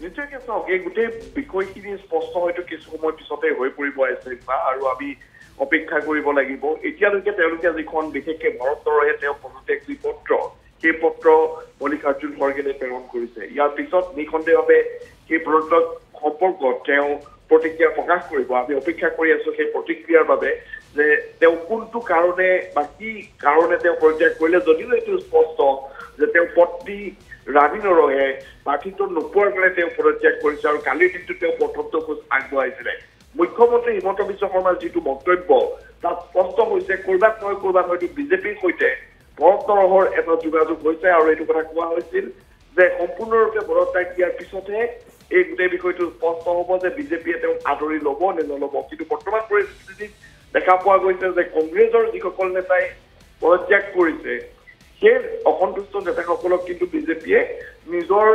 নিশ্চয়কৈ চাওক এই গোটেই বিষয়খিনি স্পষ্ট হয়তো কিছু সময় পিছতে হৈ পৰিব আছে আৰু আমি অপেক্ষা কৰিব লাগিব এতিয়ালৈকে তেওঁলোকে যিখন বিশেষকৈ ভাৰতৰে তেওঁ পদত্যাগ যি পত্ৰ সেই পত্ৰ মল্লিকাৰ্জুন খৰ্গেলে প্ৰেৰণ কৰিছে ইয়াৰ পিছত নিঃসন্দেহভাৱে সেই পদত্যাগ সম্পৰ্কত তেওঁ প্ৰতিক্ৰিয়া প্ৰকাশ কৰিব আমি অপেক্ষা কৰি আছো সেই প্ৰতিক্ৰিয়াৰ বাবে যে তেওঁ কোনটো কাৰণে বা কি কাৰণে তেওঁ পদত্যাগ কৰিলে যদিও এইটো স্পষ্ট যে তেওঁ পত্নী ৰাণী নৰহে প্ৰাৰ্থীত্ব নোপোৱাৰ কাৰণে তেওঁ পদত্যাগ কৰিছে আৰু কালিৰ দিনটোত তেওঁ প্ৰথমটো খোজ আগবঢ়াইছিলে মুখ্যমন্ত্ৰী হিমন্ত বিশ্ব শৰ্মাৰ যিটো বক্তব্য তাত স্পষ্ট হৈছে কৰবাত হয়তো বিজেপিৰ সৈতে ভৰত নৰহৰ এটা যোগাযোগ হৈছে আৰু এইটো কথা কোৱা হৈছিল যে সম্পূৰ্ণৰূপে পদত্যাগ দিয়াৰ পিছতহে এই গোটেই বিষয়টো স্পষ্ট হ'ব যে বিজেপিয়ে তেওঁক আদৰি ল'ব নে নল'ব কিন্তু বৰ্তমান পৰিস্থিতিত দেখা পোৱা গৈছে যে কংগ্ৰেছৰ যিসকল নেতাই পদত্যাগ কৰিছে সেই অসন্তুষ্ট নেতাসকলক কিন্তু বিজেপিয়ে নিজৰ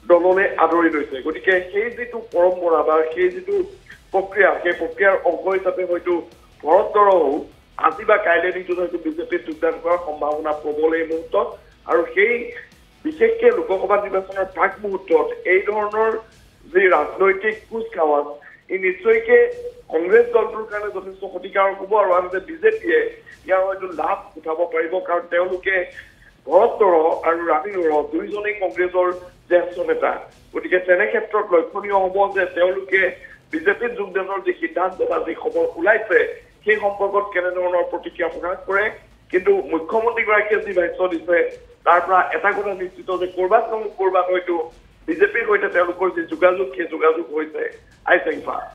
দললৈ আদৰি লৈছে গতিকে সেই যিটো পৰম্পৰা বা সেই যিটো প্ৰক্ৰিয়া সেই প্ৰক্ৰিয়াৰ অংশ হিচাপে হয়তো ভৰত নৰহো আজি বা কাইলৈ দিনটোত হয়তো বিজেপিত যোগদান কৰাৰ সম্ভাৱনা প্ৰবল এই মুহূৰ্তত আৰু সেই বিশেষকৈ লোকসভা নিৰ্বাচনৰ প্ৰাক মুহূৰ্তত এই ধৰণৰ যি ৰাজনৈতিক কুচকাৱাজ ই নিশ্চয়কৈ কংগ্ৰেছ দলটোৰ কাৰণে যথেষ্ট ক্ষতিকাৰক হ'ব আৰু আনহাতে বিজেপিয়ে ইয়াৰ হয়তো লাভ উঠাব পাৰিব কাৰণ তেওঁলোকে ভৰত নৰহ আৰু ৰাণী নৰহ দুয়োজনেই কংগ্ৰেছৰ জ্যেষ্ঠ নেতা গতিকে তেনে ক্ষেত্ৰত লক্ষণীয় হ'ব যে তেওঁলোকে বিজেপিত যোগদানৰ যি সিদ্ধান্ত বা যি খবৰ ওলাইছে সেই সম্পৰ্কত কেনেধৰণৰ প্ৰতিক্ৰিয়া প্ৰকাশ কৰে কিন্তু মুখ্যমন্ত্ৰীগৰাকীয়ে যি ভাষ্য দিছে তাৰ পৰা এটা কথা নিশ্চিত যে কৰবাত হয়তো বিজেপিৰ সৈতে তেওঁলোকৰ যি যোগাযোগ সেই যোগাযোগ হৈছে আই চেংফা